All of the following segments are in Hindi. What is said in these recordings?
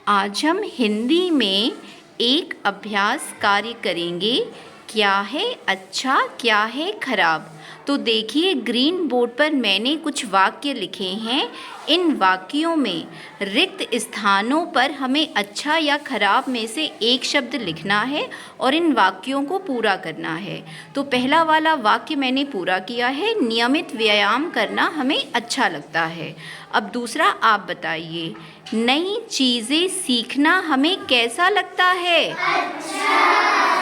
आज हम हिंदी में एक अभ्यास कार्य करेंगे। क्या है अच्छा, क्या है खराब। तो देखिए, ग्रीन बोर्ड पर मैंने कुछ वाक्य लिखे हैं। इन वाक्यों में रिक्त स्थानों पर हमें अच्छा या खराब में से एक शब्द लिखना है और इन वाक्यों को पूरा करना है। तो पहला वाला वाक्य मैंने पूरा किया है, नियमित व्यायाम करना हमें अच्छा लगता है। अब दूसरा आप बताइए, नई चीज़ें सीखना हमें कैसा लगता है?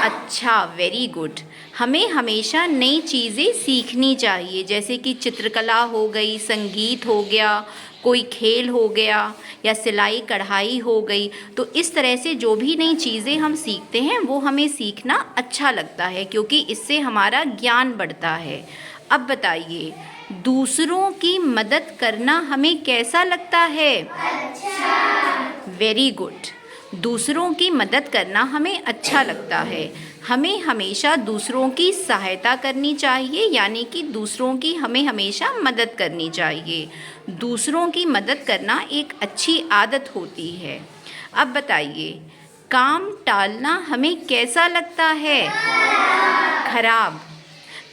अच्छा, वेरी गुड। हमें हमेशा नई चीज़ें सीखनी चाहिए, जैसे कि चित्रकला हो गई, संगीत हो गया, कोई खेल हो गया या सिलाई कढ़ाई हो गई। तो इस तरह से जो भी नई चीज़ें हम सीखते हैं वो हमें सीखना अच्छा लगता है, क्योंकि इससे हमारा ज्ञान बढ़ता है। अब बताइए, दूसरों की मदद करना हमें कैसा लगता है? Very good. दूसरों की मदद करना हमें अच्छा लगता है। हमें हमेशा दूसरों की सहायता करनी चाहिए, यानी कि दूसरों की हमें हमेशा मदद करनी चाहिए। दूसरों की मदद करना एक अच्छी आदत होती है। अब बताइए, काम टालना हमें कैसा लगता है? खराब।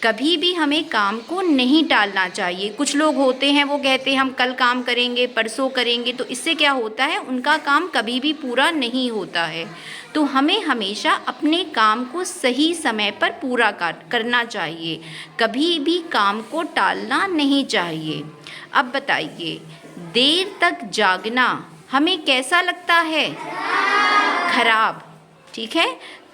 कभी भी हमें काम को नहीं टालना चाहिए। कुछ लोग होते हैं, वो कहते हैं हम कल काम करेंगे, परसों करेंगे, तो इससे क्या होता है, उनका काम कभी भी पूरा नहीं होता है। तो हमें हमेशा अपने काम को सही समय पर पूरा करना चाहिए। कभी भी काम को टालना नहीं चाहिए। अब बताइए, देर तक जागना हमें कैसा लगता है? खराब। ठीक है,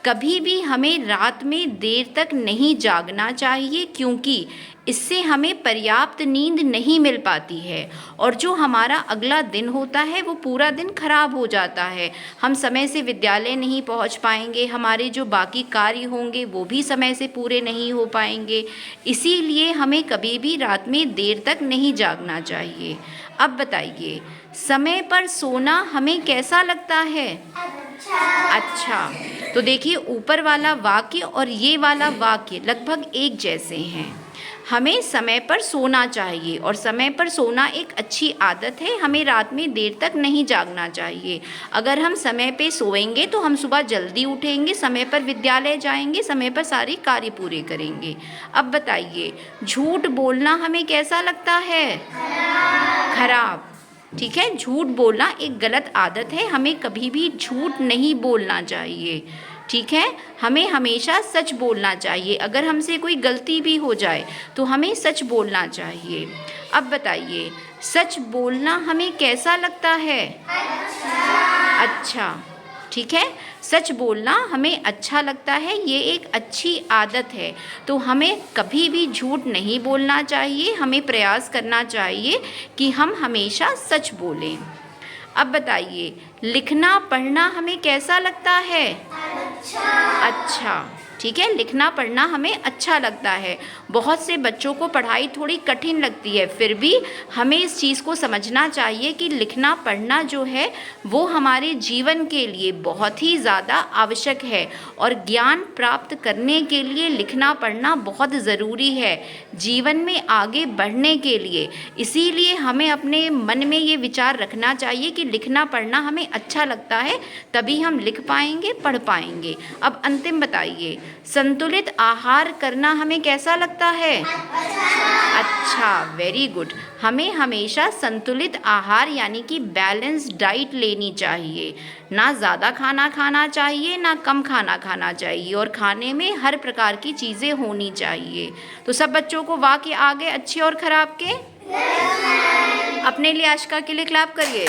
कभी भी हमें रात में देर तक नहीं जागना चाहिए, क्योंकि इससे हमें पर्याप्त नींद नहीं मिल पाती है और जो हमारा अगला दिन होता है वो पूरा दिन खराब हो जाता है। हम समय से विद्यालय नहीं पहुंच पाएंगे, हमारे जो बाकी कार्य होंगे वो भी समय से पूरे नहीं हो पाएंगे। इसीलिए हमें कभी भी रात में देर तक नहीं जागना चाहिए। अब बताइए, समय पर सोना हमें कैसा लगता है? अच्छा। तो देखिए, ऊपर वाला वाक्य और ये वाला वाक्य लगभग एक जैसे हैं। हमें समय पर सोना चाहिए और समय पर सोना एक अच्छी आदत है। हमें रात में देर तक नहीं जागना चाहिए। अगर हम समय पे सोएंगे तो हम सुबह जल्दी उठेंगे, समय पर विद्यालय जाएंगे, समय पर सारे कार्य पूरे करेंगे। अब बताइए, झूठ बोलना हमें कैसा लगता है? खराब। ठीक है, झूठ बोलना एक गलत आदत है। हमें कभी भी झूठ नहीं बोलना चाहिए। ठीक है, हमें हमेशा सच बोलना चाहिए। अगर हमसे कोई गलती भी हो जाए तो हमें सच बोलना चाहिए। अब बताइए, सच बोलना हमें कैसा लगता है? अच्छा। ठीक है, सच बोलना हमें अच्छा लगता है, ये एक अच्छी आदत है। तो हमें कभी भी झूठ नहीं बोलना चाहिए। हमें प्रयास करना चाहिए कि हम हमेशा सच बोलें। अब बताइए, लिखना पढ़ना हमें कैसा लगता है? अच्छा। ठीक है, लिखना पढ़ना हमें अच्छा लगता है। बहुत से बच्चों को पढ़ाई थोड़ी कठिन लगती है, फिर भी हमें इस चीज़ को समझना चाहिए कि लिखना पढ़ना जो है वो हमारे जीवन के लिए बहुत ही ज़्यादा आवश्यक है और ज्ञान प्राप्त करने के लिए लिखना पढ़ना बहुत ज़रूरी है, जीवन में आगे बढ़ने के लिए। इसीलिए हमें अपने मन में ये विचार रखना चाहिए कि लिखना पढ़ना हमें अच्छा लगता है, तभी हम लिख पाएंगे, पढ़ पाएंगे। अब अंतिम बताइए, संतुलित आहार करना हमें कैसा लगता है? अच्छा, वेरी गुड। हमें हमेशा संतुलित आहार यानी कि बैलेंस डाइट लेनी चाहिए। ना ज़्यादा खाना खाना चाहिए, ना कम खाना खाना चाहिए, और खाने में हर प्रकार की चीज़ें होनी चाहिए। तो सब बच्चों को वाक्य आ गए अच्छे और ख़राब के? अपने लिए आशिका के लिए क्लैप करिए।